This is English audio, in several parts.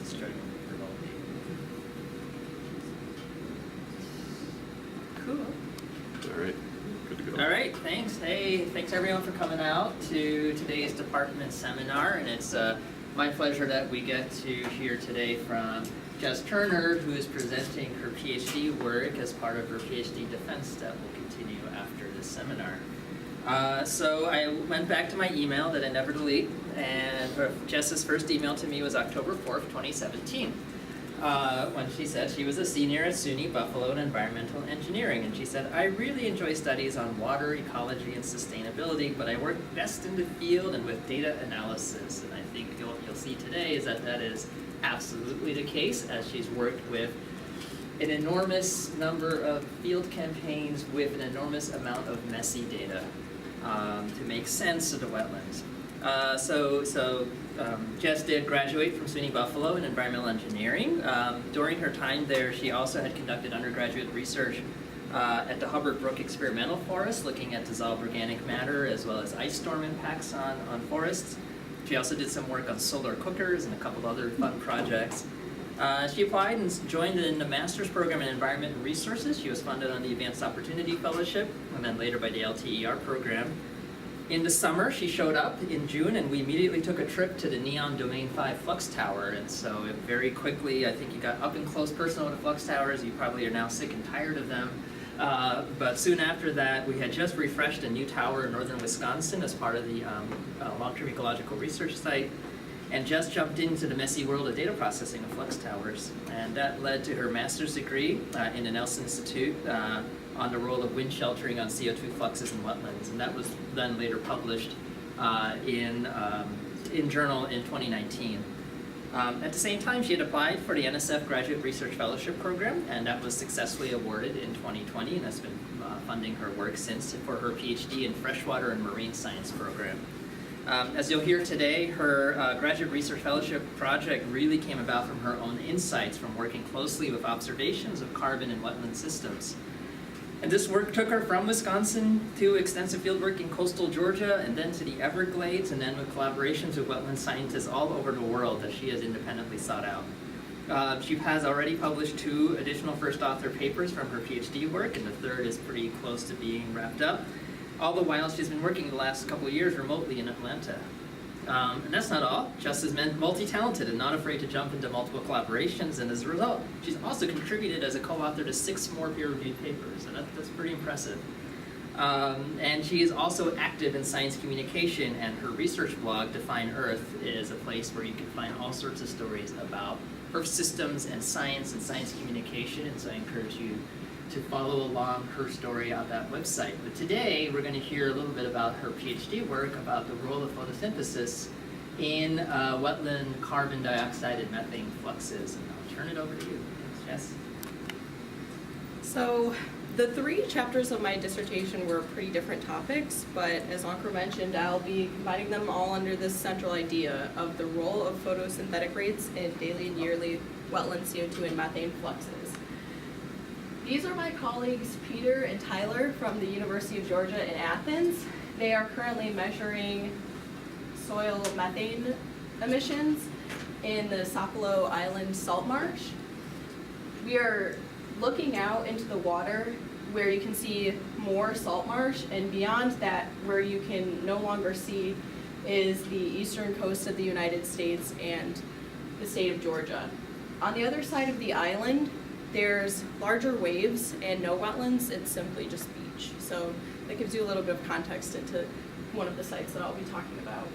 is starting remotely. Cool. All right, good to go. All right, thanks. Hey, thanks everyone for coming out to today's department seminar, and it's my pleasure that we get to hear today from Jess Turner, who is presenting her Ph.D. work as part of her Ph.D. defense that will continue after this seminar. So I went back to my email that I never delete, and Jess's first email to me was October 4th, 2017, when she said she was a senior at SUNY Buffalo in environmental engineering, and she said, I really enjoy studies on water, ecology, and sustainability, but I work best in the field and with data analysis, and I think you'll see today is that that is absolutely the case, as she's worked with an enormous number of field campaigns with an enormous amount of messy data to make sense of the wetlands. Jess did graduate from SUNY Buffalo in environmental engineering. During her time there, she also had conducted undergraduate research at the Hubbard Brook Experimental Forest, looking at dissolved organic matter as well as ice storm impacts on forests. She also did some work on solar cookers and a couple other fun projects. She applied and joined in the master's program in environment and resources. She was funded on the Advanced Opportunity Fellowship and then later by the LTER program. In the summer, she showed up in June, and we immediately took a trip to the Neon Domain 5 Flux Tower. And so very quickly, I think you got up and close personal with the Flux Towers. You probably are now sick and tired of them. But soon after that, we had just refreshed a new tower in northern Wisconsin as part of the long-term ecological research site, and just jumped into the messy world of data processing of flux towers. And that led to her master's degree in the Nelson Institute on the role of wind sheltering on CO2 fluxes in wetlands. And that was then later published in Journal in 2019. At the same time, she had applied for the NSF Graduate Research Fellowship Program, and that was successfully awarded in 2020, and that's been funding her work since for her PhD in Freshwater and Marine Science program. As you'll hear today, her Graduate Research Fellowship project really came about from her own insights from working closely with observations of carbon in wetland systems. And this work took her from Wisconsin to extensive fieldwork in coastal Georgia, and then to the Everglades, and then with collaborations with wetland scientists all over the world that she has independently sought out. She has already published 2 additional first author papers from her PhD work, and the third is pretty close to being wrapped up. All the while, she's been working the last couple of years remotely in Atlanta. And that's not all. Jess is multi-talented and not afraid to jump into multiple collaborations, and as a result, she's also contributed as a co-author to 6 more peer-reviewed papers, and that's pretty impressive. And she is also active in science communication, and her research blog, Define Earth, is a place where you can find all sorts of stories about Earth systems and science communication, and so I encourage you to follow along her story on that website. But today, we're going to hear a little bit about her PhD work about the role of photosynthesis in wetland carbon dioxide and methane fluxes. And I'll turn it over to you. Thanks, Jess. So the 3 chapters of my dissertation were pretty different topics, but as Ankur mentioned, I'll be combining them all under this central idea of the role of photosynthetic rates in daily and yearly wetland CO2 and methane fluxes. These are my colleagues Peter and Tyler from the University of Georgia in Athens. They are currently measuring soil methane emissions in the Sapelo Island salt marsh. We are looking out into the water where you can see more salt marsh, and beyond that, where you can no longer see, is the eastern coast of the United States and the state of Georgia. On the other side of the island, there's larger waves and no wetlands. It's simply just beach. So that gives you a little bit of context into one of the sites that I'll be talking about.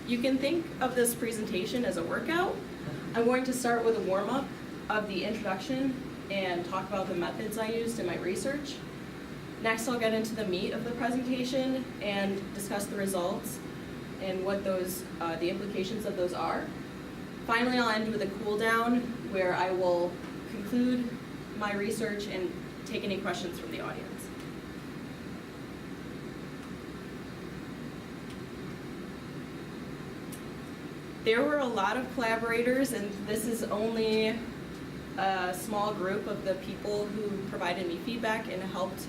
You can think of this presentation as a workout. I'm going to start with a warm-up of the introduction and talk about the methods I used in my research. Next, I'll get into the meat of the presentation and discuss the results and what those, the implications of those are. Finally, I'll end with a cool down where I will conclude my research and take any questions from the audience. There were a lot of collaborators, and this is only a small group of the people who provided me feedback and helped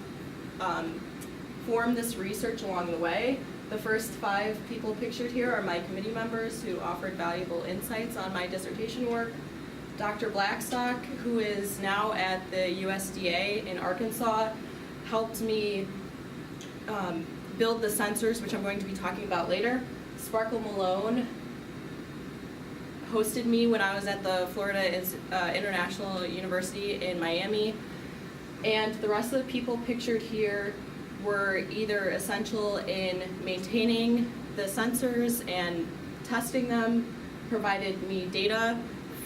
form this research along the way. The first 5 people pictured here are my committee members who offered valuable insights on my dissertation work. Dr. Blackstock, who is now at the USDA in Arkansas, helped me build the sensors, which I'm going to be talking about later. Sparkle Malone hosted me when I was at the Florida International University in Miami. And the rest of the people pictured here were either essential in maintaining the sensors and testing them, provided me data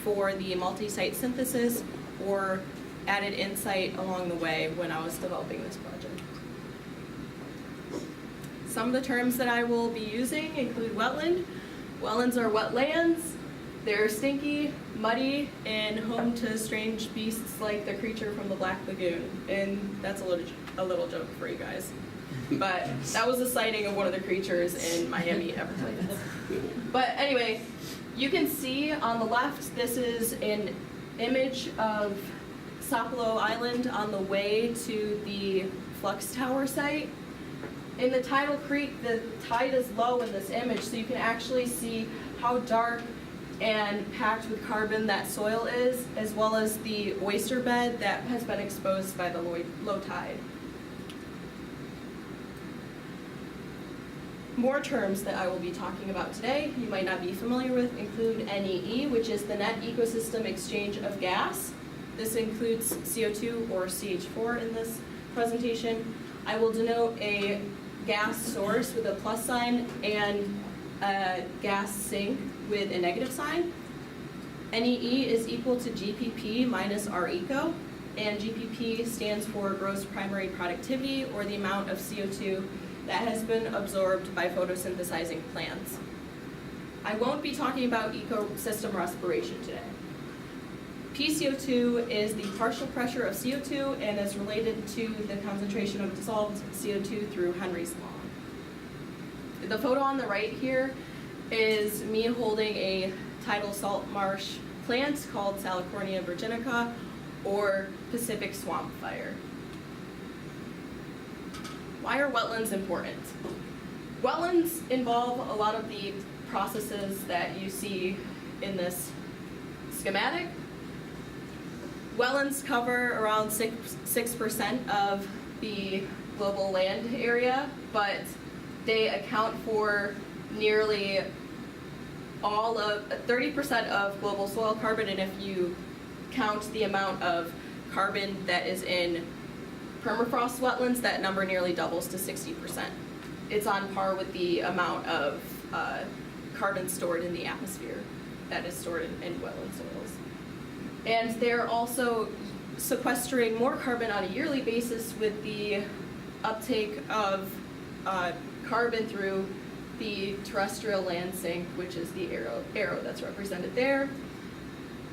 for the multi-site synthesis, or added insight along the way when I was developing this project. Some of the terms that I will be using include wetland. Wetlands are wetlands. They're stinky, muddy, and home to strange beasts like the creature from the Black Lagoon. And that's a little joke for you guys. But that was a sighting of one of the creatures in Miami Everglades. But anyway, you can see on the left, this is an image of Sapelo Island on the way to the Flux Tower site. In the tidal creek, the tide is low in this image, so you can actually see how dark and packed with carbon that soil is, as well as the oyster bed that has been exposed by the low tide. More terms that I will be talking about today you might not be familiar with include NEE, which is the net ecosystem exchange of gas. This includes CO2 or CH4 in this presentation. I will denote a gas source with a plus sign and a gas sink with a negative sign. NEE is equal to GPP minus RECO, and GPP stands for gross primary productivity, or the amount of CO2 that has been absorbed by photosynthesizing plants. I won't be talking about ecosystem respiration today. PCO2 is the partial pressure of CO2 and is related to the concentration of dissolved CO2 through Henry's law. The photo on the right here is me holding a tidal salt marsh plant called Salicornia virginica, or Pacific swamp fire. Why are wetlands important? Wetlands involve a lot of the processes that you see in this schematic. Wetlands cover around 6% of the global land area, but they account for nearly all of 30% of global soil carbon, and if you count the amount of carbon that is in permafrost wetlands, that number nearly doubles to 60%. It's on par with the amount of carbon stored in the atmosphere that is stored in wetland soils. And they're also sequestering more carbon on a yearly basis with the uptake of carbon through the terrestrial land sink, which is the arrow that's represented there.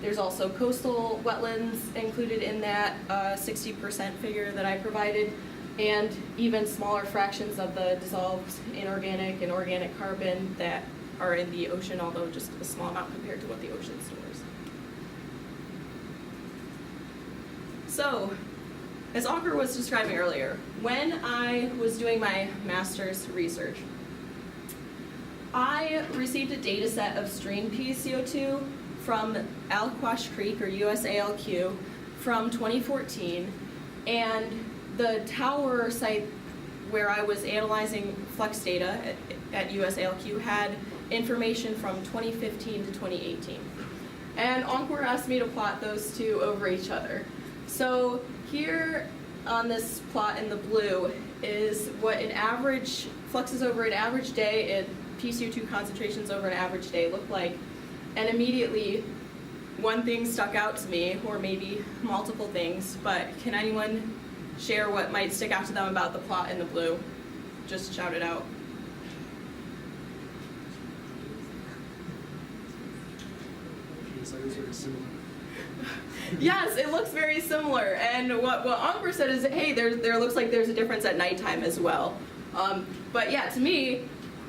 There's also coastal wetlands included in that 60% figure that I provided, and even smaller fractions of the dissolved inorganic and organic carbon that are in the ocean, although just a small amount compared to what the ocean stores. So, as Ankur was describing earlier, when I was doing my master's research, I received a data set of stream PCO2 from Aliquash Creek, or USALQ, from 2014, and the tower site where I was analyzing flux data at USALQ had information from 2015 to 2018. And Ankur asked me to plot those two over each other. So here on this plot in the blue is what an average fluxes over an average day and PCO2 concentrations over an average day look like. And immediately, one thing stuck out to me, or maybe multiple things, but can anyone share what might stick out to them about the plot in the blue? Just shout it out. Yes, it looks very similar. And what Ankur said is, hey, there looks like there's a difference at nighttime as well. But yeah, to me,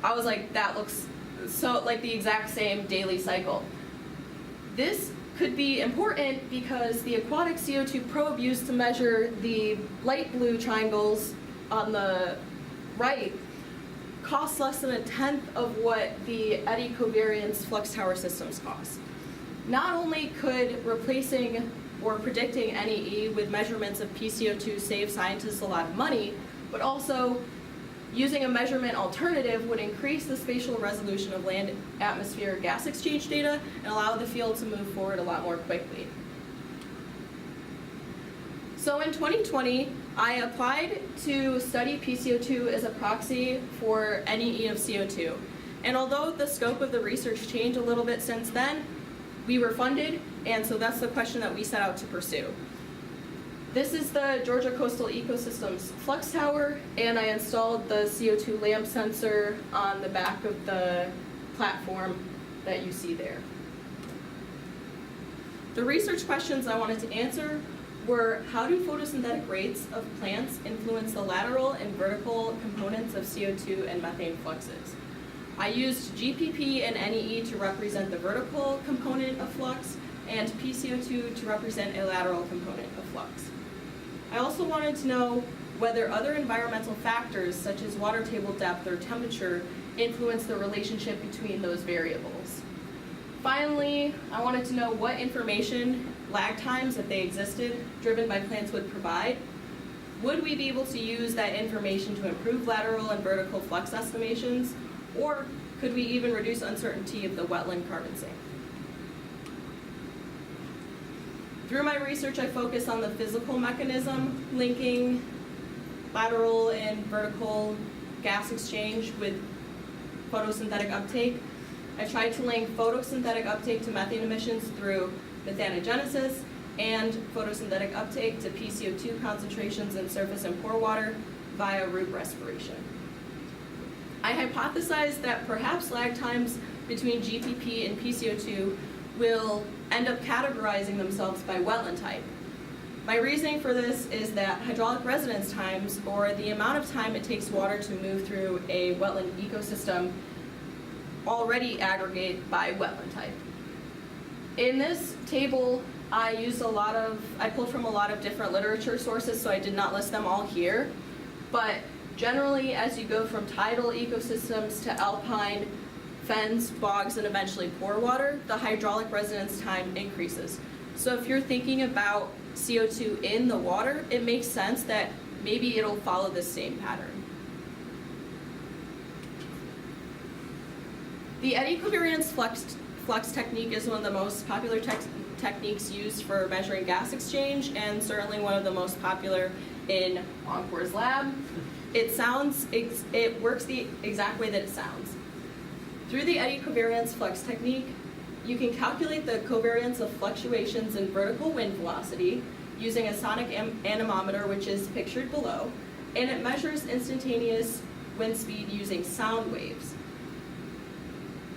I was like, that looks so like the exact same daily cycle. This could be important because the aquatic CO2 probe used to measure the light blue triangles on the right costs less than 1/10 of what the eddy covariance flux tower systems cost. Not only could replacing or predicting NEE with measurements of PCO2 save scientists a lot of money, but also using a measurement alternative would increase the spatial resolution of land-atmosphere gas exchange data and allow the field to move forward a lot more quickly. So in 2020, I applied to study PCO2 as a proxy for NEE of CO2. And although the scope of the research changed a little bit since then, we were funded, and so that's the question that we set out to pursue. This is the Georgia Coastal Ecosystems Flux Tower, and I installed the CO2 lamp sensor on the back of the platform that you see there. The research questions I wanted to answer were, how do photosynthetic rates of plants influence the lateral and vertical components of CO2 and methane fluxes? I used GPP and NEE to represent the vertical component of flux and PCO2 to represent a lateral component of flux. I also wanted to know whether other environmental factors such as water table depth or temperature influence the relationship between those variables. Finally, I wanted to know what information lag times, if they existed, driven by plants would provide. Would we be able to use that information to improve lateral and vertical flux estimations? Or could we even reduce uncertainty of the wetland carbon sink? Through my research, I focused on the physical mechanism linking lateral and vertical gas exchange with photosynthetic uptake. I tried to link photosynthetic uptake to methane emissions through methanogenesis and photosynthetic uptake to PCO2 concentrations in surface and pore water via root respiration. I hypothesized that perhaps lag times between GPP and PCO2 will end up categorizing themselves by wetland type. My reasoning for this is that hydraulic residence times, or the amount of time it takes water to move through a wetland ecosystem, already aggregate by wetland type. In this table, I pulled from a lot of different literature sources, so I did not list them all here. But generally, as you go from tidal ecosystems to alpine, fens, bogs, and eventually pore water, the hydraulic residence time increases. So if you're thinking about CO2 in the water, it makes sense that maybe it'll follow the same pattern. The eddy covariance flux technique is one of the most popular techniques used for measuring gas exchange, and certainly one of the most popular in Encore's lab. It works the exact way that it sounds. Through the eddy covariance flux technique, you can calculate the covariance of fluctuations in vertical wind velocity using a sonic anemometer, which is pictured below, and it measures instantaneous wind speed using sound waves.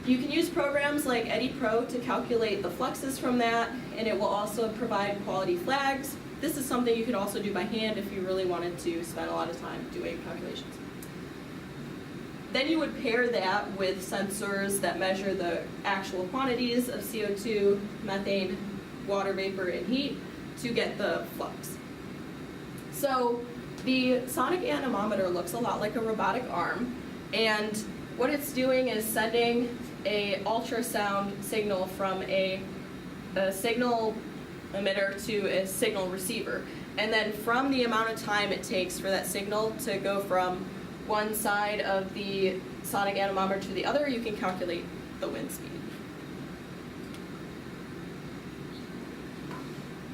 You can use programs like EddyPro to calculate the fluxes from that, and it will also provide quality flags. This is something you could also do by hand if you really wanted to spend a lot of time doing calculations. Then you would pair that with sensors that measure the actual quantities of CO2, methane, water vapor, and heat to get the flux. So the sonic anemometer looks a lot like a robotic arm, and what it's doing is sending a ultrasound signal from a signal emitter to a signal receiver. And then from the amount of time it takes for that signal to go from one side of the sonic anemometer to the other, you can calculate the wind speed.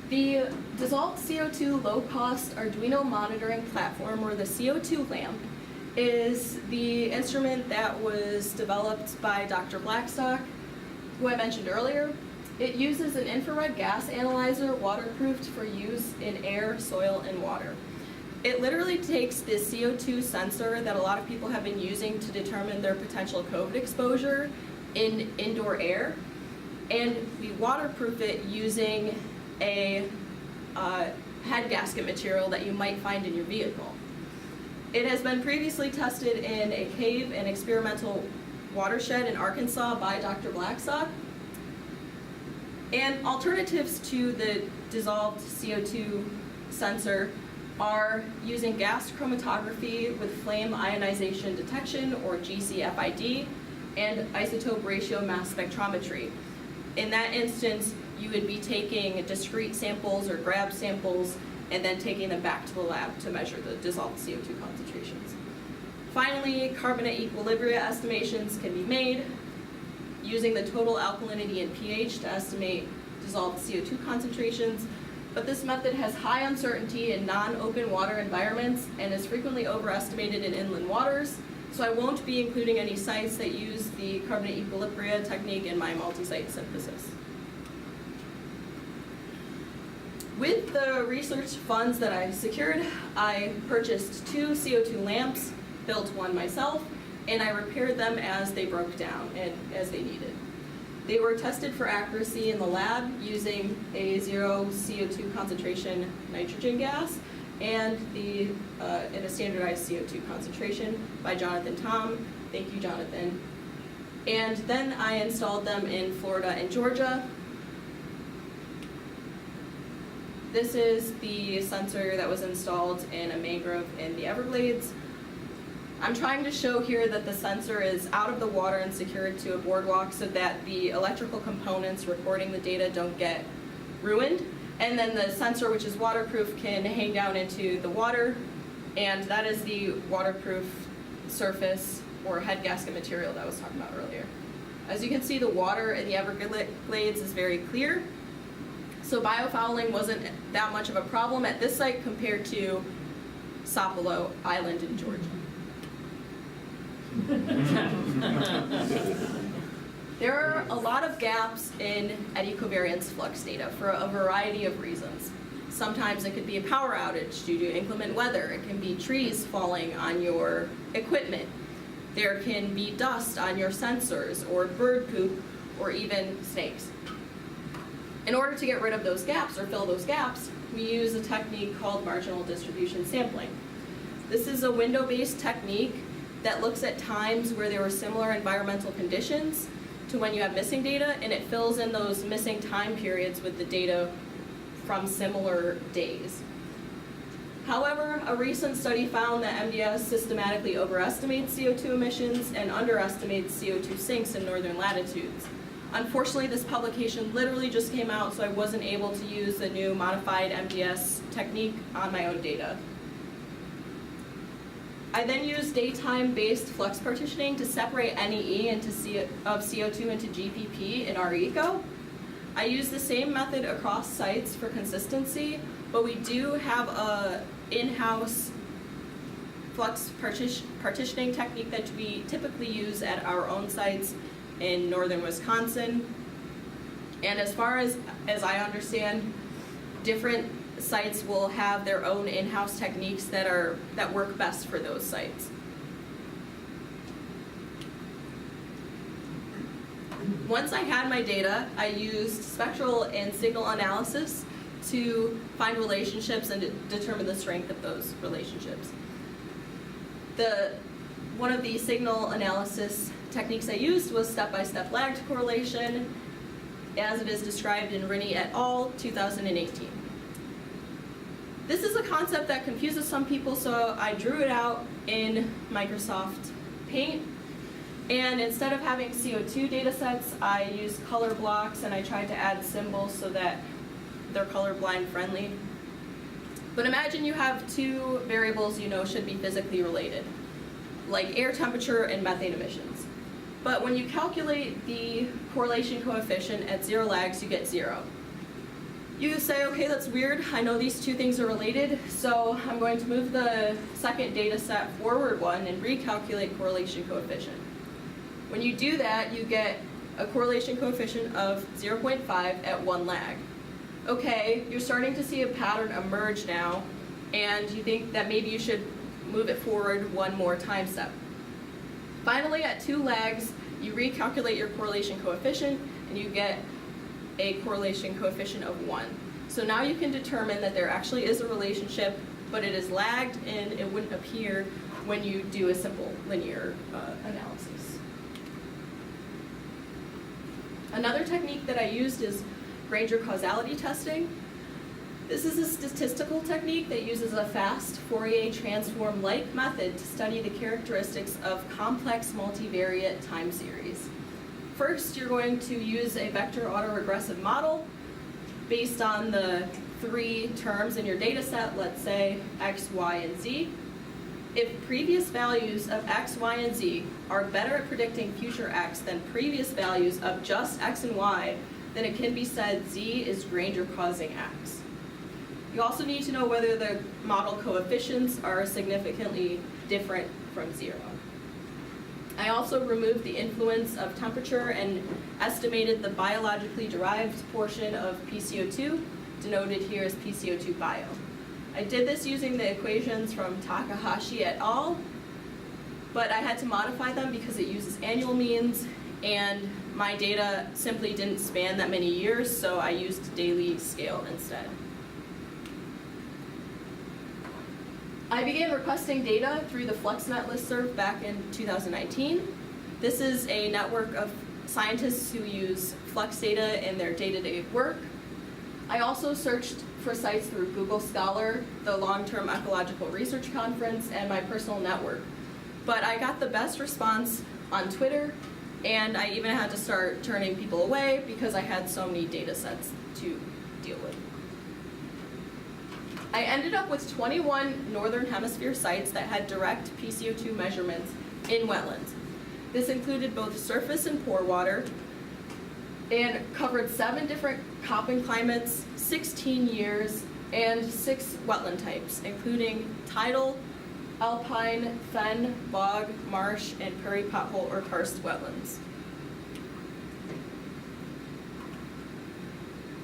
The dissolved CO2 low-cost Arduino monitoring platform, or the CO2 lamp, is the instrument that was developed by Dr. Blackstock, who I mentioned earlier. It uses an infrared gas analyzer waterproofed for use in air, soil, and water. It literally takes the CO2 sensor that a lot of people have been using to determine their potential COVID exposure in indoor air, and we waterproof it using a head gasket material that you might find in your vehicle. It has been previously tested in a cave and experimental watershed in Arkansas by Dr. Blackstock. And alternatives to the dissolved CO2 sensor are using gas chromatography with flame ionization detection, or GCFID, and isotope ratio mass spectrometry. In that instance, you would be taking discrete samples or grab samples and then taking them back to the lab to measure the dissolved CO2 concentrations. Finally, carbonate equilibria estimations can be made using the total alkalinity and pH to estimate dissolved CO2 concentrations, but this method has high uncertainty in non-open water environments and is frequently overestimated in inland waters, so I won't be including any sites that use the carbonate equilibria technique in my multi-site synthesis. With the research funds that I secured, I purchased 2 CO2 lamps, built one myself, and I repaired them as they broke down and as they needed. They were tested for accuracy in the lab using a 0 CO2 concentration nitrogen gas and in a standardized CO2 concentration by Jonathan Tom. Thank you, Jonathan. And then I installed them in Florida and Georgia. This is the sensor that was installed in a mangrove in the Everglades. I'm trying to show here that the sensor is out of the water and secured to a boardwalk so that the electrical components recording the data don't get ruined. And then the sensor, which is waterproof, can hang down into the water, and that is the waterproof surface or head gasket material that I was talking about earlier. As you can see, the water in the Everglades is very clear, so biofouling wasn't that much of a problem at this site compared to Sapelo Island in Georgia. There are a lot of gaps in eddy covariance flux data for a variety of reasons. Sometimes it could be a power outage due to inclement weather. It can be trees falling on your equipment. There can be dust on your sensors, or bird poop, or even snakes. In order to get rid of those gaps or fill those gaps, we use a technique called marginal distribution sampling. This is a window-based technique that looks at times where there were similar environmental conditions to when you have missing data, and it fills in those missing time periods with the data from similar days. However, a recent study found that MDS systematically overestimates CO2 emissions and underestimates CO2 sinks in northern latitudes. Unfortunately, this publication literally just came out, so I wasn't able to use the new modified MDS technique on my own data. I then used daytime-based flux partitioning to separate NEE of CO2 into GPP in RECO. I used the same method across sites for consistency, but we do have a in-house flux partitioning technique that we typically use at our own sites in northern Wisconsin. And as far as I understand, different sites will have their own in-house techniques that work best for those sites. Once I had my data, I used spectral and signal analysis to find relationships and determine the strength of those relationships. One of the signal analysis techniques I used was step-by-step lagged correlation, as it is described in Rinne et al. 2018. This is a concept that confuses some people, so I drew it out in Microsoft Paint. And instead of having CO2 data sets, I used color blocks and I tried to add symbols so that they're colorblind friendly. But imagine you have 2 variables you know should be physically related, like air temperature and methane emissions. But when you calculate the correlation coefficient at 0 lags, you get 0. You say, okay, that's weird. I know these 2 things are related, so I'm going to move the second data set forward 1 and recalculate correlation coefficient. When you do that, you get a correlation coefficient of 0.5 at 1 lag. Okay, you're starting to see a pattern emerge now, and you think that maybe you should move it forward 1 more time step. Finally, at 2 lags, you recalculate your correlation coefficient, and you get a correlation coefficient of 1. So now you can determine that there actually is a relationship, but it is lagged and it wouldn't appear when you do a simple linear analysis. Another technique that I used is Granger causality testing. This is a statistical technique that uses a fast Fourier transform-like method to study the characteristics of complex multivariate time series. First, you're going to use a vector autoregressive model based on the 3 terms in your data set, let's say x, y, and z. If previous values of x, y, and z are better at predicting future x than previous values of just x and y, then it can be said z is Granger causing x. You also need to know whether the model coefficients are significantly different from 0. I also removed the influence of temperature and estimated the biologically derived portion of PCO2, denoted here as PCO2 bio. I did this using the equations from Takahashi et al., but I had to modify them because it uses annual means, and my data simply didn't span that many years, so I used daily scale instead. I began requesting data through the FluxNet listserv back in 2019. This is a network of scientists who use flux data in their day-to-day work. I also searched for sites through Google Scholar, the Long-Term Ecological Research Conference, and my personal network. But I got the best response on Twitter, and I even had to start turning people away because I had so many data sets to deal with. I ended up with 21 Northern Hemisphere sites that had direct PCO2 measurements in wetlands. This included both surface and pore water, and covered 7 different Köppen climates, 16 years, and 6 wetland types, including tidal, alpine, fen, bog, marsh, and prairie pothole or karst wetlands.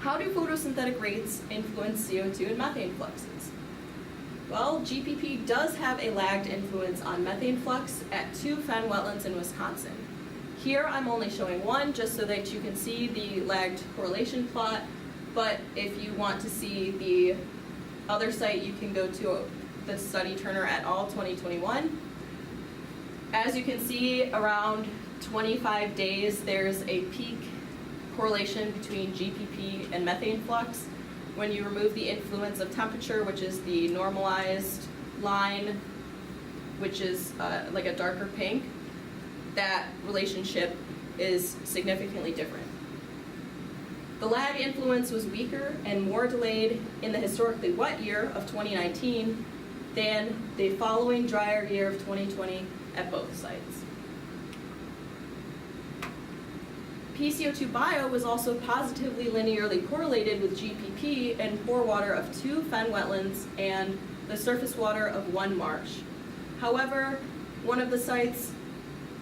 How do photosynthetic rates influence CO2 and methane fluxes? Well, GPP does have a lagged influence on methane flux at 2 fen wetlands in Wisconsin. Here I'm only showing 1 just so that you can see the lagged correlation plot, but if you want to see the other site, you can go to the study Turner et al. 2021. As you can see, around 25 days, there's a peak correlation between GPP and methane flux. When you remove the influence of temperature, which is the normalized line, which is like a darker pink, that relationship is significantly different. The lag influence was weaker and more delayed in the historically wet year of 2019 than the following drier year of 2020 at both sites. PCO2 bio was also positively linearly correlated with GPP and pore water of 2 fen wetlands and the surface water of 1 marsh. However, one of the sites,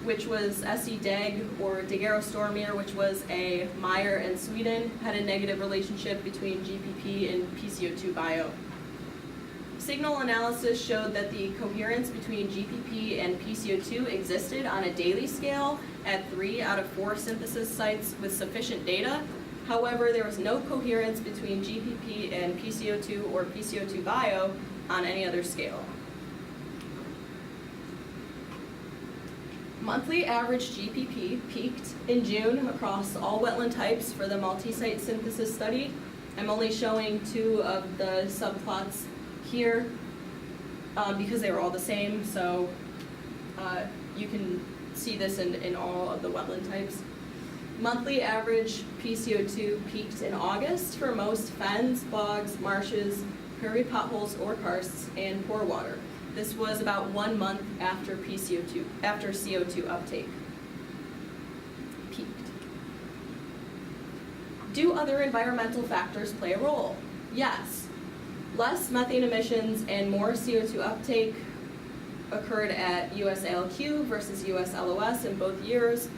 which was SE Dag or Daguerreaustourmier, which was a mire in Sweden, had a negative relationship between GPP and PCO2 bio. Signal analysis showed that the coherence between GPP and PCO2 existed on a daily scale at 3 out of 4 synthesis sites with sufficient data. However, there was no coherence between GPP and PCO2 or PCO2 bio on any other scale. Monthly average GPP peaked in June across all wetland types for the multi-site synthesis study. I'm only showing 2 of the subplots here because they were all the same, so you can see this in all of the wetland types. Monthly average PCO2 peaked in August for most fens, bogs, marshes, prairie potholes or karsts, and pore water. This was about 1 month after CO2 uptake peaked. Do other environmental factors play a role? Yes. Less methane emissions and more CO2 uptake occurred at USALQ versus USLOS in both years.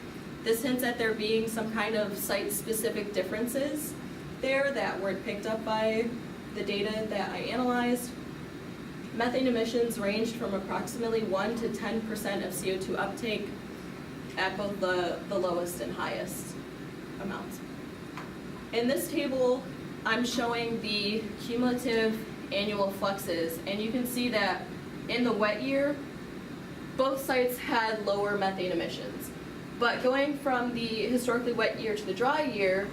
This hints at there being some kind of site-specific differences there that weren't picked up by the data that I analyzed. Methane emissions ranged from approximately 1 to 10% of CO2 uptake at both the lowest and highest amounts. In this table, I'm showing the cumulative annual fluxes, and you can see that in the wet year, both sites had lower methane emissions. But going from the historically wet year to the dry year,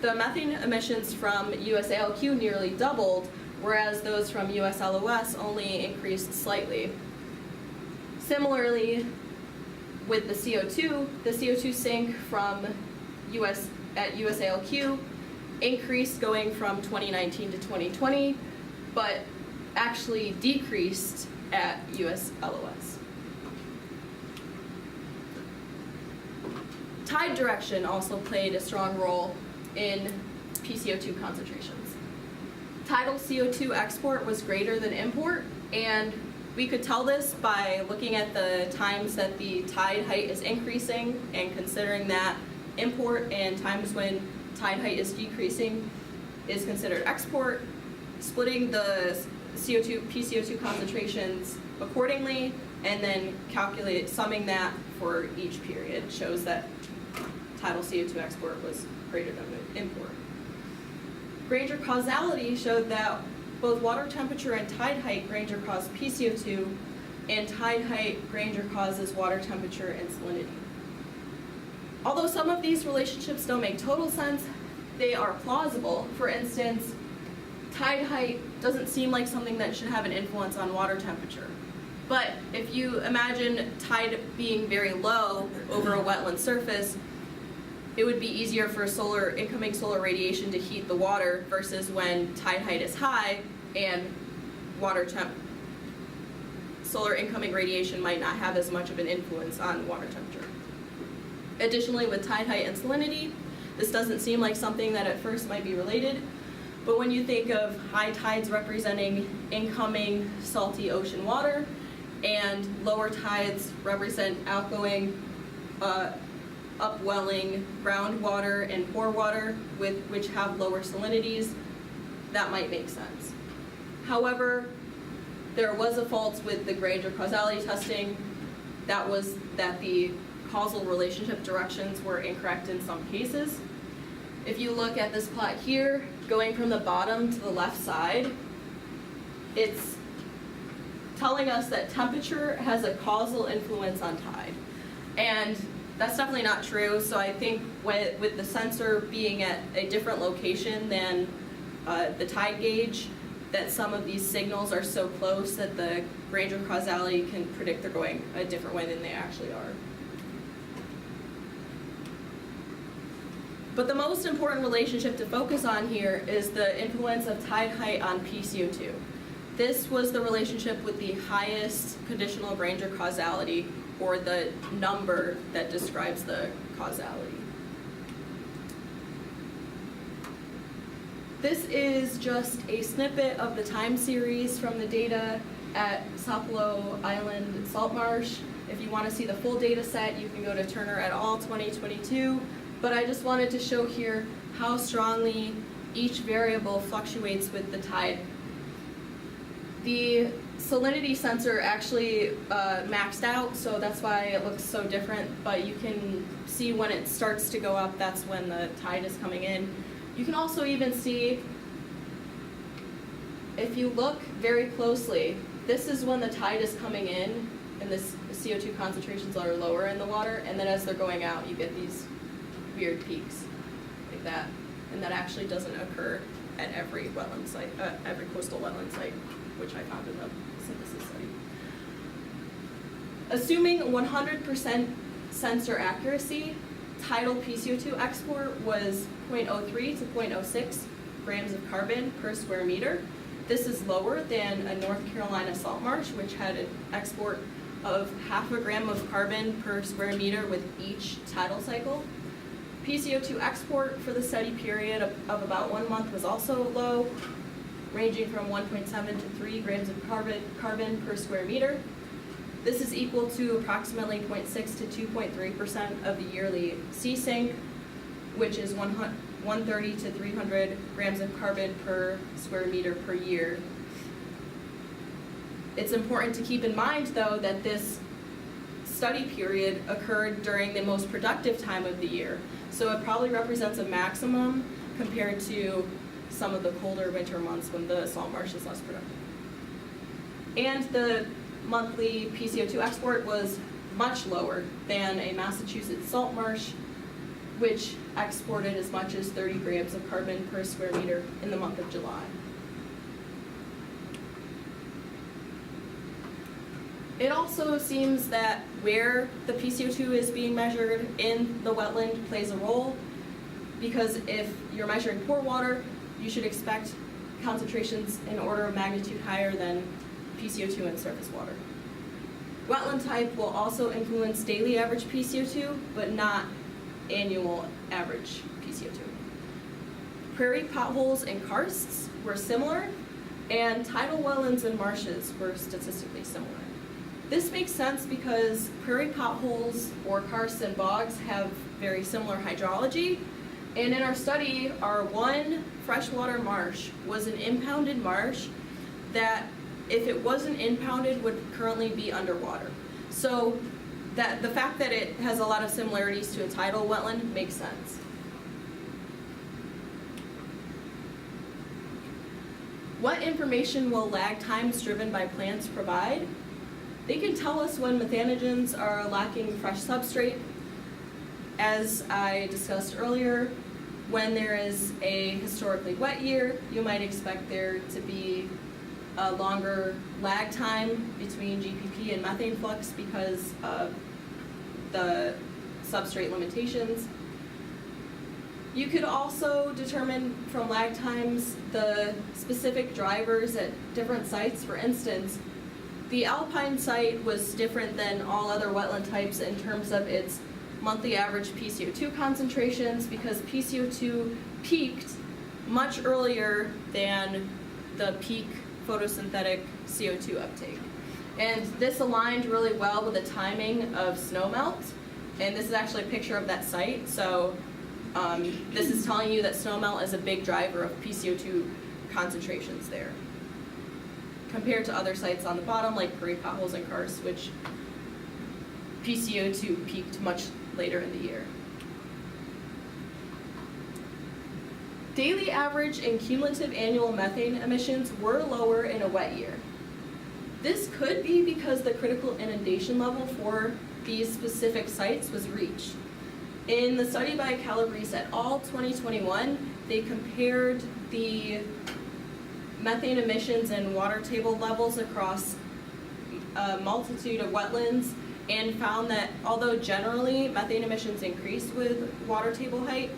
The methane emissions from USALQ nearly doubled, whereas those from USLOS only increased slightly. Similarly, with the CO2 sink from USALQ increased going from 2019 to 2020, but actually decreased at USLOS. Tide direction also played a strong role in PCO2 concentrations. Tidal CO2 export was greater than import, and we could tell this by looking at the times that the tide height is increasing and considering that import, and times when tide height is decreasing is considered export, splitting the PCO2 concentrations accordingly, and then summing that for each period shows that tidal CO2 export was greater than import. Granger causality showed that both water temperature and tide height Granger cause PCO2, and tide height Granger causes water temperature and salinity. Although some of these relationships don't make total sense, they are plausible. For instance, tide height doesn't seem like something that should have an influence on water temperature. But if you imagine tide being very low over a wetland surface, it would be easier for incoming solar radiation to heat the water versus when tide height is high and solar incoming radiation might not have as much of an influence on water temperature. Additionally, with tide height and salinity, this doesn't seem like something that at first might be related, but when you think of high tides representing incoming salty ocean water and lower tides represent outgoing upwelling groundwater and pore water which have lower salinities, that might make sense. However, there was a fault with the Granger causality testing. That was that the causal relationship directions were incorrect in some cases. If you look at this plot here, going from the bottom to the left side, it's telling us that temperature has a causal influence on tide. And that's definitely not true, so I think with the sensor being at a different location than the tide gauge, that some of these signals are so close that the Granger causality can predict they're going a different way than they actually are. But the most important relationship to focus on here is the influence of tide height on PCO2. This was the relationship with the highest conditional Granger causality, or the number that describes the causality. This is just a snippet of the time series from the data at Sapelo Island Salt Marsh. If you want to see the full data set, you can go to Turner et al. 2022. But I just wanted to show here how strongly each variable fluctuates with the tide. The salinity sensor actually maxed out, so that's why it looks so different, but you can see when it starts to go up, that's when the tide is coming in. You can also even see, if you look very closely, this is when the tide is coming in and the CO2 concentrations are lower in the water, and then as they're going out, you get these weird peaks like that. And that actually doesn't occur at every wetland site, every coastal wetland site, which I found in the synthesis study. Assuming 100% sensor accuracy, tidal PCO2 export was 0.03 to 0.06 grams of carbon per square meter. This is lower than a North Carolina salt marsh, which had an export of 0.5 gram of carbon per square meter with each tidal cycle. PCO2 export for the study period of about 1 month was also low, ranging from 1.7 to 3 grams of carbon per square meter. This is equal to approximately 0.6 to 2.3% of the yearly sea sink, which is 130 to 300 grams of carbon per square meter per year. It's important to keep in mind, though, that this study period occurred during the most productive time of the year. So it probably represents a maximum compared to some of the colder winter months when the salt marsh is less productive. And the monthly PCO2 export was much lower than a Massachusetts salt marsh, which exported as much as 30 grams of carbon per square meter in the month of July. It also seems that where the PCO2 is being measured in the wetland plays a role, because if you're measuring pore water, you should expect concentrations in order of magnitude higher than PCO2 in surface water. Wetland type will also influence daily average PCO2, but not annual average PCO2. Prairie potholes and karsts were similar, and tidal wetlands and marshes were statistically similar. This makes sense because prairie potholes or karsts and bogs have very similar hydrology, and in our study, our one freshwater marsh was an impounded marsh that, if it wasn't impounded, would currently be underwater. So that the fact that it has a lot of similarities to a tidal wetland makes sense. What information will lag times driven by plants provide? They can tell us when methanogens are lacking fresh substrate. As I discussed earlier, when there is a historically wet year, you might expect there to be a longer lag time between GPP and methane flux because of the substrate limitations. You could also determine from lag times the specific drivers at different sites. For instance, the alpine site was different than all other wetland types in terms of its monthly average PCO2 concentrations, because PCO2 peaked much earlier than the peak photosynthetic CO2 uptake. And this aligned really well with the timing of snowmelt. And this is actually a picture of that site. So this is telling you that snowmelt is a big driver of PCO2 concentrations there, compared to other sites on the bottom, like prairie potholes and karsts, which PCO2 peaked much later in the year. Daily average and cumulative annual methane emissions were lower in a wet year. This could be because the critical inundation level for these specific sites was reached. In the study by Calabrese et al. 2021, they compared the methane emissions and water table levels across a multitude of wetlands, and found that although generally methane emissions increase with water table height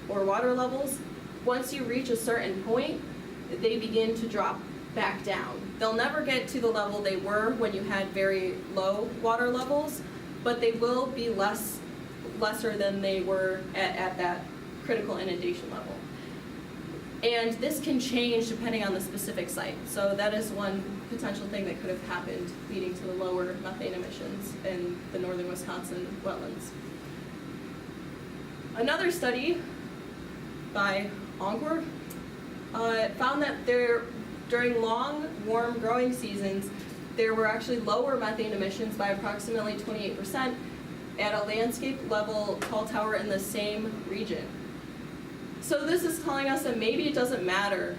or water levels, once you reach a certain point, they begin to drop back down. They'll never get to the level they were when you had very low water levels, but they will be lesser than they were at that critical inundation level. And this can change depending on the specific site. So that is one potential thing that could have happened, leading to the lower methane emissions in the northern Wisconsin wetlands. Another study by Ongor found that during long, warm growing seasons, there were actually lower methane emissions by approximately 28% at a landscape level tall tower in the same region. So this is telling us that maybe it doesn't matter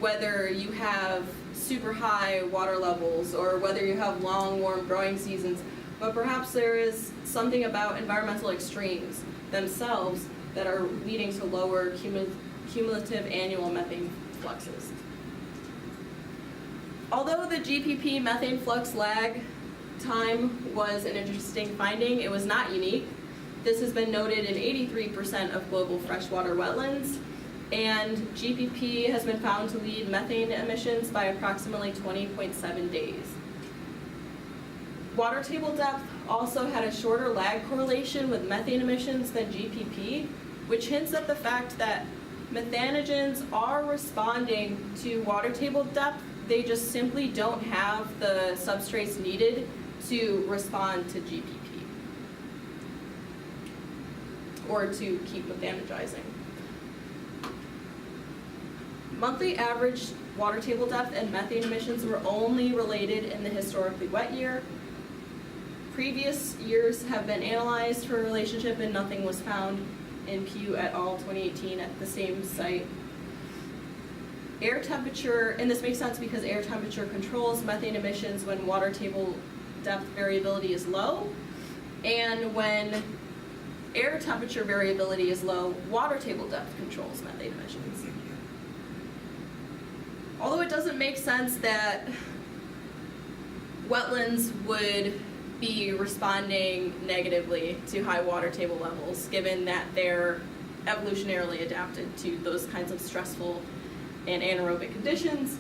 whether you have super high water levels or whether you have long, warm growing seasons, but perhaps there is something about environmental extremes themselves that are leading to lower cumulative annual methane fluxes. Although the GPP methane flux lag time was an interesting finding, it was not unique. This has been noted in 83% of global freshwater wetlands, and GPP has been found to lead methane emissions by approximately 20.7 days. Water table depth also had a shorter lag correlation with methane emissions than GPP, which hints at the fact that methanogens are responding to water table depth. They just simply don't have the substrates needed to respond to GPP or to keep methanogizing. Monthly average water table depth and methane emissions were only related in the historically wet year. Previous years have been analyzed for a relationship and nothing was found in Pugh et al. 2018 at the same site. Air temperature, and this makes sense because air temperature controls methane emissions when water table depth variability is low, and when Air temperature variability is low. Water table depth controls methane emissions. Although it doesn't make sense that wetlands would be responding negatively to high water table levels, given that they're evolutionarily adapted to those kinds of stressful and anaerobic conditions,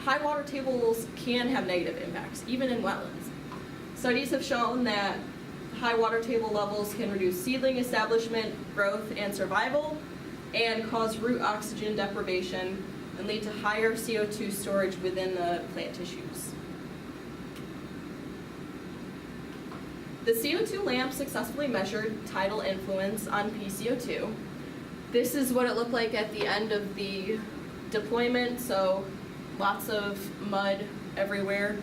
high water tables can have negative impacts, even in wetlands. Studies have shown that high water table levels can reduce seedling establishment, growth, and survival, and cause root oxygen deprivation, and lead to higher CO2 storage within the plant tissues. The CO2 lamp successfully measured tidal influence on PCO2. This is what it looked like at the end of the deployment, so lots of mud everywhere.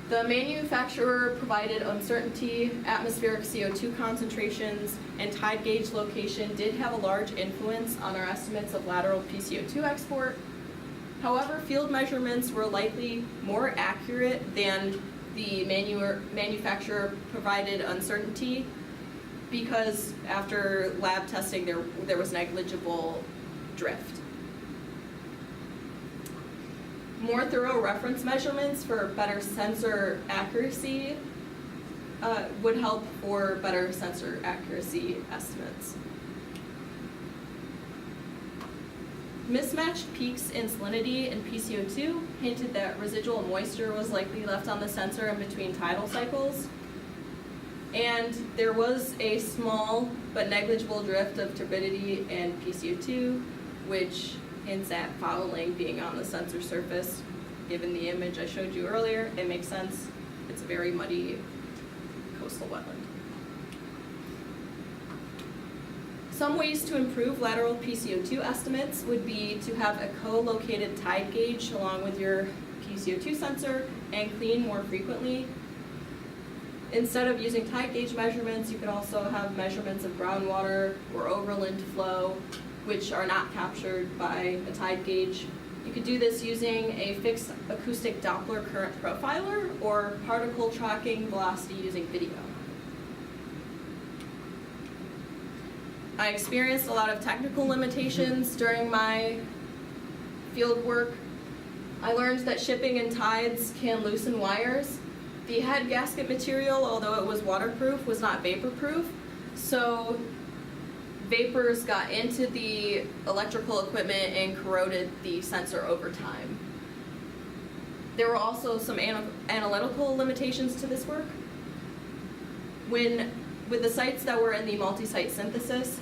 The manufacturer provided uncertainty. Atmospheric CO2 concentrations and tide gauge location did have a large influence on our estimates of lateral PCO2 export. However, field measurements were likely more accurate than the manufacturer provided uncertainty, because after lab testing there was negligible drift. More thorough reference measurements for better sensor accuracy would help for better sensor accuracy estimates. Mismatched peaks in salinity and PCO2 hinted that residual moisture was likely left on the sensor in between tidal cycles. And there was a small but negligible drift of turbidity and PCO2, which hints at fouling being on the sensor surface. Given the image I showed you earlier, it makes sense. It's a very muddy coastal wetland. Some ways to improve lateral PCO2 estimates would be to have a co-located tide gauge along with your PCO2 sensor and clean more frequently. Instead of using tide gauge measurements, you could also have measurements of groundwater or overland flow, which are not captured by a tide gauge. You could do this using a fixed acoustic Doppler current profiler or particle tracking velocity using video. I experienced a lot of technical limitations during my field work. I learned that shipping and tides can loosen wires. The head gasket material, although it was waterproof, was not vapor-proof, so vapors got into the electrical equipment and corroded the sensor over time. There were also some analytical limitations to this work. With the sites that were in the multi-site synthesis,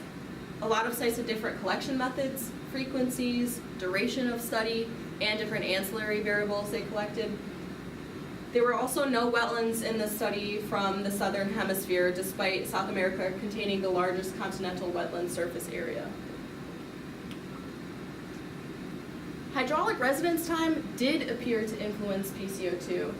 a lot of sites had different collection methods, frequencies, duration of study, and different ancillary variables they collected. There were also no wetlands in the study from the southern hemisphere, despite South America containing the largest continental wetland surface area. Hydraulic residence time did appear to influence PCO2.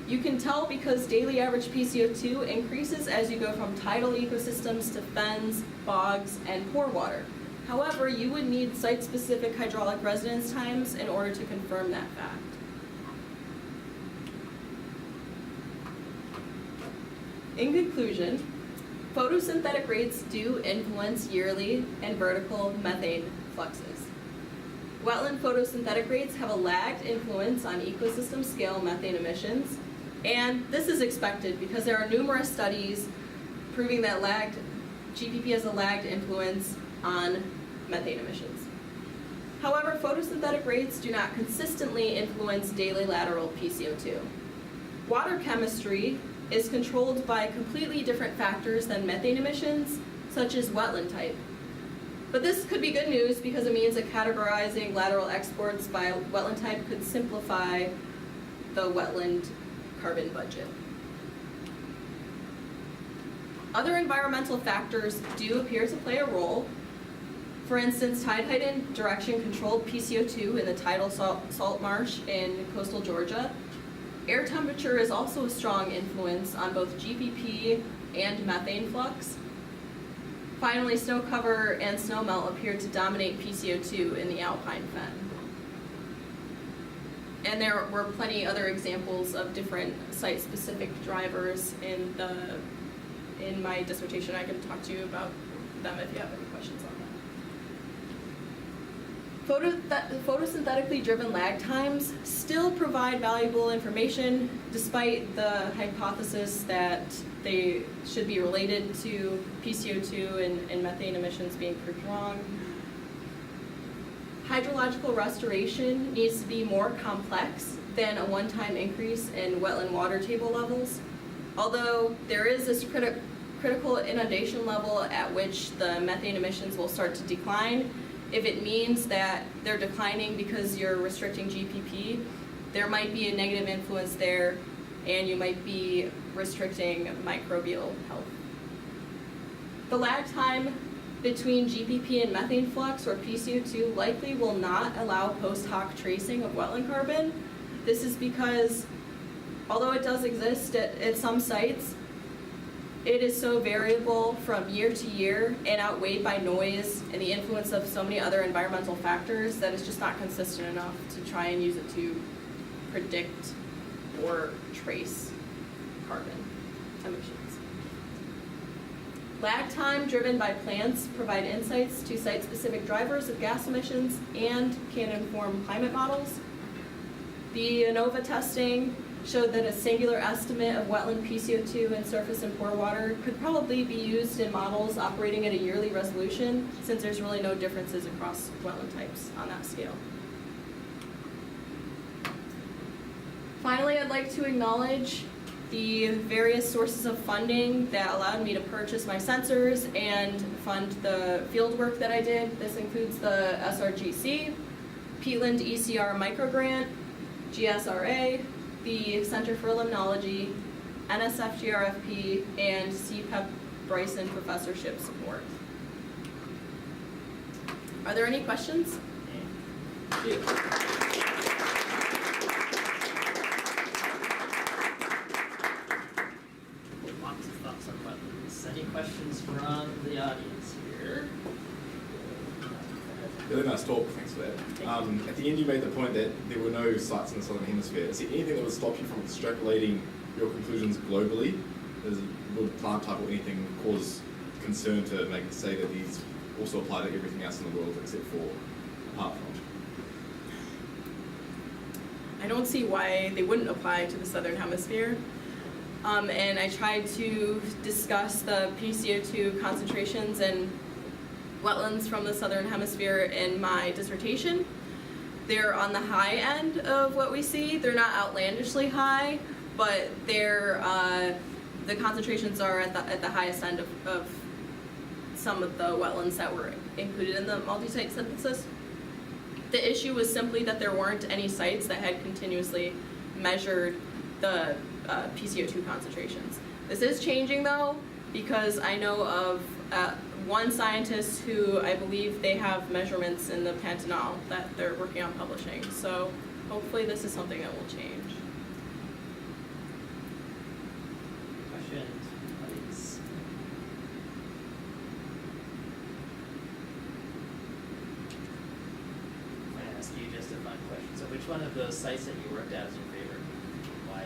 You can tell because daily average PCO2 increases as you go from tidal ecosystems to fens, bogs, and pore water. However, you would need site-specific hydraulic residence times in order to confirm that fact. In conclusion, photosynthetic rates do influence yearly and vertical methane fluxes. Wetland photosynthetic rates have a lagged influence on ecosystem scale methane emissions, and this is expected because there are numerous studies proving that GPP has a lagged influence on methane emissions. However, photosynthetic rates do not consistently influence daily lateral PCO2. Water chemistry is controlled by completely different factors than methane emissions, such as wetland type. But this could be good news because it means that categorizing lateral exports by wetland type could simplify the wetland carbon budget. Other environmental factors do appear to play a role. For instance, tide height and direction controlled PCO2 in the tidal salt marsh in coastal Georgia. Air temperature is also a strong influence on both GPP and methane flux. Finally, snow cover and snowmelt appear to dominate PCO2 in the alpine fen. And there were plenty other examples of different site-specific drivers in my dissertation. I can talk to you about them if you have any questions on that. Photosynthetically driven lag times still provide valuable information despite the hypothesis that they should be related to PCO2 and methane emissions being proved wrong. Hydrological restoration needs to be more complex than a one-time increase in wetland water table levels. Although there is this critical inundation level at which the methane emissions will start to decline, if it means that they're declining because you're restricting GPP, there might be a negative influence there, and you might be restricting microbial health. The lag time between GPP and methane flux, or PCO2, likely will not allow post hoc tracing of wetland carbon. This is because, although it does exist at some sites, it is so variable from year to year and outweighed by noise and the influence of so many other environmental factors that it's just not consistent enough to try and use it to predict or trace carbon emissions. Lag time driven by plants provide insights to site-specific drivers of gas emissions and can inform climate models. The ANOVA testing showed that a singular estimate of wetland PCO2 and surface and pore water could probably be used in models operating at a yearly resolution, since there's really no differences across wetland types on that scale. Finally, I'd like to acknowledge the various sources of funding that allowed me to purchase my sensors and fund the field work that I did. This includes the SRGC, Peatland ECR Microgrant, GSRA, the Center for Limnology, NSF-GRFP, and CPEP Bryson Professorship support. Are there any questions? Thank you. Lots of thoughts on wetlands. Any questions from the audience here? Really nice talk, thanks for that. At the end you made the point that there were no sites in the Southern Hemisphere. Is there anything that would stop you from extrapolating your conclusions globally? Would plant type or anything cause concern to say that these also apply to everything else in the world except for, apart from? I don't see why they wouldn't apply to the Southern Hemisphere. And I tried to discuss the PCO2 concentrations and wetlands from the Southern Hemisphere in my dissertation. They're on the high end of what we see. They're not outlandishly high, but the concentrations are at the highest end of some of the wetlands that were included in the multi-site synthesis. The issue was simply that there weren't any sites that had continuously measured the PCO2 concentrations. This is changing though, because I know of one scientist who I believe they have measurements in the Pantanal that they're working on publishing. So hopefully this is something that will change. Questions, please? I'm going to ask you just a fun question. So which one of those sites that you worked at is your favorite? Why?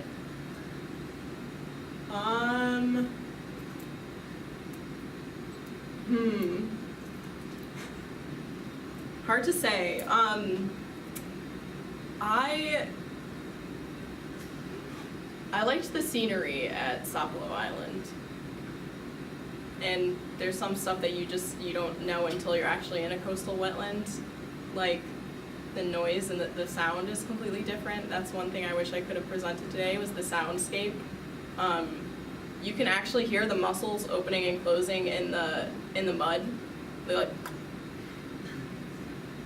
Hard to say. I liked the scenery at Sapelo Island. And there's some stuff that you don't know until you're actually in a coastal wetland. Like the noise and the sound is completely different. That's one thing I wish I could have presented today, was the soundscape. You can actually hear the mussels opening and closing in the mud. They're like,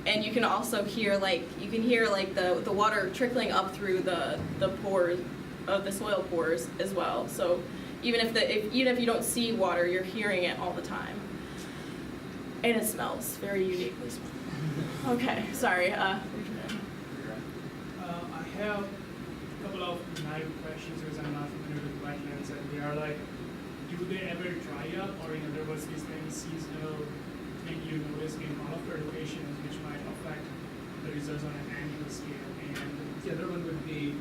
and you can also hear the water trickling up through the pores of the soil pores as well. So even if you don't see water, you're hearing it all the time. And it smells very uniquely. Okay, sorry. I have a couple of naive questions because I'm not familiar with wetlands, and they are like, do they ever dry up, or in other words, is there any seasonal thing you notice in all of their locations which might affect the results on an annual scale, and the other one would be,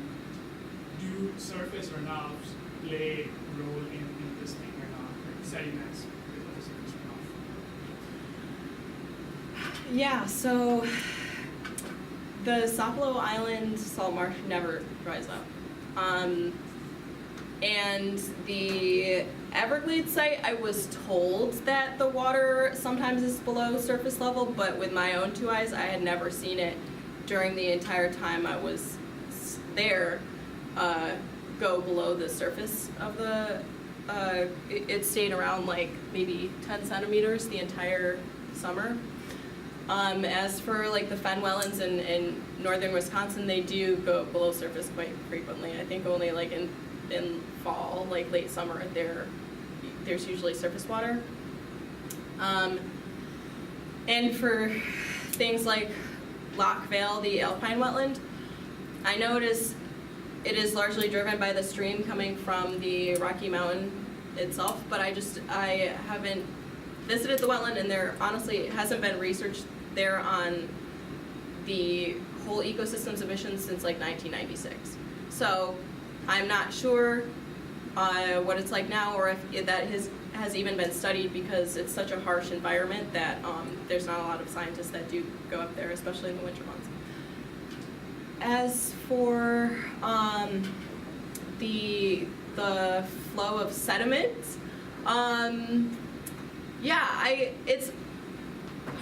do surface runoffs play a role in this thing or not, like sediments with the surface runoff? Yeah, so the Sapelo Island salt marsh never dries up. And the Everglades site, I was told that the water sometimes is below surface level, but with my own two eyes, I had never seen it during the entire time I was there go below the surface of the, it stayed around like maybe 10 centimeters the entire summer. As for like the fen wetlands in northern Wisconsin, they do go below surface quite frequently. I think only like in fall, like late summer, there's usually surface water. And for things like Loch Vale, the alpine wetland, I notice it is largely driven by the stream coming from the Rocky Mountain itself, but I haven't visited the wetland, and there honestly hasn't been research there on the whole ecosystem's emissions since like 1996. So I'm not sure what it's like now, or if that has even been studied, because it's such a harsh environment that there's not a lot of scientists that do go up there, especially in the winter months. As for the flow of sediment, it's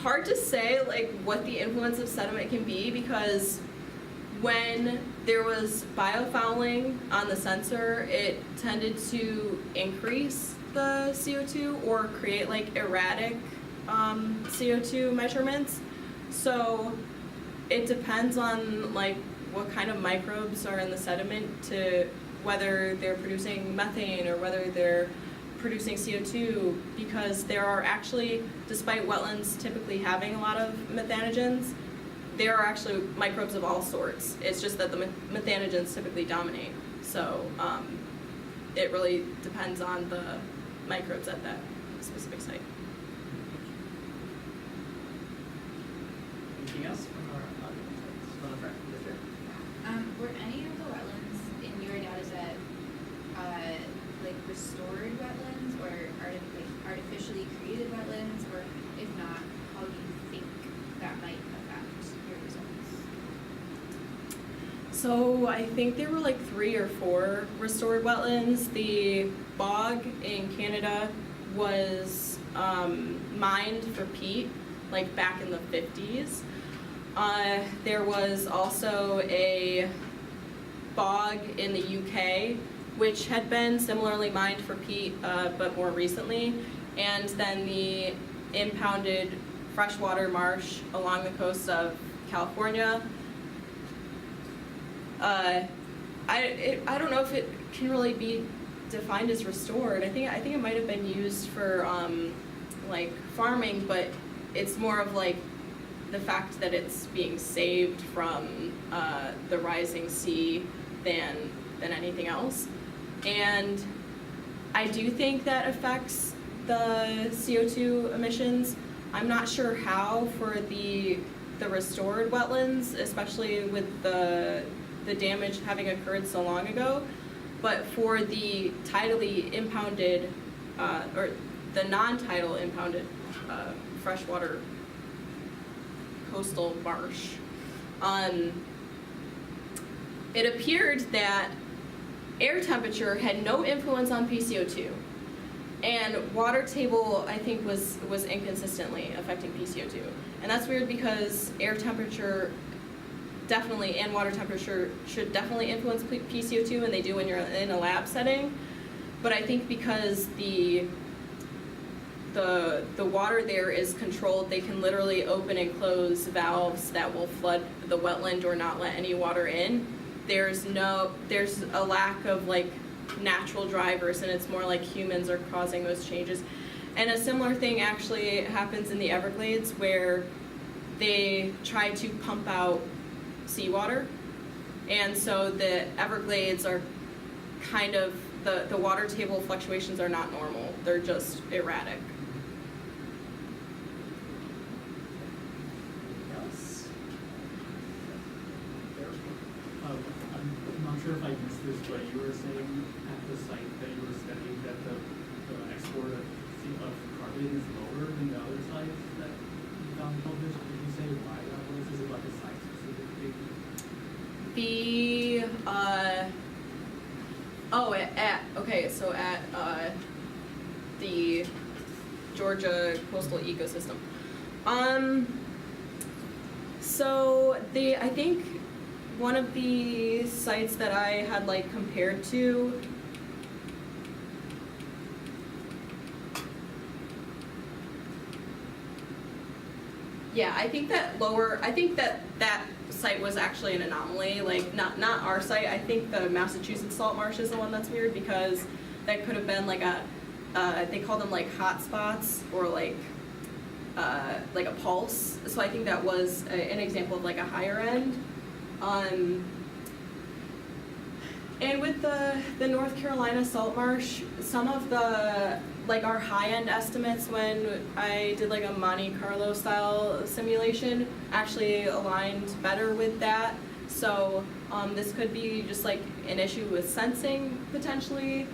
hard to say like what the influence of sediment can be, because when there was biofouling on the sensor, it tended to increase the CO2 or create like erratic CO2 measurements. So it depends on like what kind of microbes are in the sediment to whether they're producing methane or whether they're producing CO2, because there are actually, despite wetlands typically having a lot of methanogens, there are actually microbes of all sorts. It's just that the methanogens typically dominate. So it really depends on the microbes at that specific site. Anything else from our audience? From the front, yes, sir. Were any of the wetlands in your data set like restored wetlands or artificially created wetlands, or if not, how do you think that might affect your results? So I think there were like 3 or 4 restored wetlands. The bog in Canada was mined for peat, like back in the 50s. There was also a bog in the UK, which had been similarly mined for peat, but more recently. And then the impounded freshwater marsh along the coast of California. I don't know if it can really be defined as restored. I think it might have been used for like farming, but it's more of like the fact that it's being saved from the rising sea than anything else. And I do think that affects the CO2 emissions. I'm not sure how for the restored wetlands, especially with the damage having occurred so long ago. But for the tidally impounded, or the non-tidal impounded freshwater coastal marsh, it appeared that air temperature had no influence on PCO2, and water table, I think, was inconsistently affecting PCO2. And that's weird, because air temperature definitely and water temperature should definitely influence PCO2, and they do when you're in a lab setting. But I think because the water there is controlled, they can literally open and close valves that will flood the wetland or not let any water in. There's a lack of like natural drivers, and it's more like humans are causing those changes. And a similar thing actually happens in the Everglades, where they try to pump out seawater, and so the Everglades are kind of, the water table fluctuations are not normal, they're just erratic. Anything else? sure if I missed this, but you were saying at the site that you were studying that the export of carbon is lower than the other sites that you found published. Did you say why that was? Is it like a site specific thing? At the Georgia coastal ecosystem. I think one of the sites that I had like compared to I think that site was actually an anomaly, like not our site. I think the Massachusetts salt marsh is the one that's weird because that could have been like they call them like hot spots or like a pulse. So I think that was an example of like a higher end. And with the North Carolina salt marsh, some of the like our high end estimates when I did like a Monte Carlo style simulation actually aligned better with that. So this could be just like an issue with sensing potentially,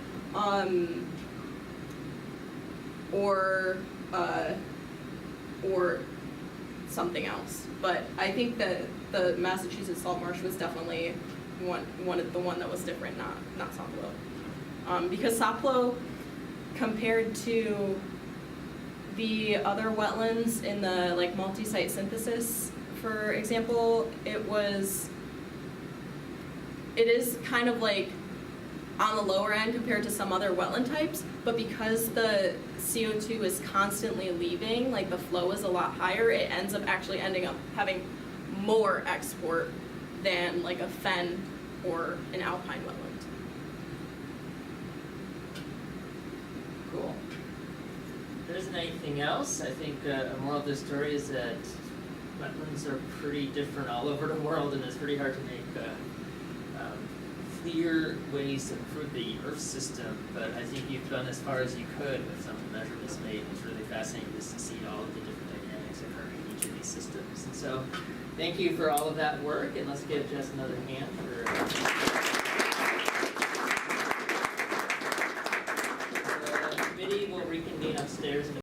or something else. But I think that the Massachusetts salt marsh was definitely one that was different, not Sapelo, because Sapelo, compared to the other wetlands in the like multi-site synthesis, for example, it is kind of like on the lower end compared to some other wetland types, but because the CO2 is constantly leaving, like the flow is a lot higher, it ends up actually ending up having more export than like a fen or an alpine wetland. Cool. If there isn't anything else, I think a moral of this story is that wetlands are pretty different all over the world, and it's pretty hard to make clear ways to improve the Earth system, but I think you've gone as far as you could with some of the measurements made. It's really fascinating just to see all of the different dynamics occurring in each of these systems. And so thank you for all of that work, and let's give Jess another hand for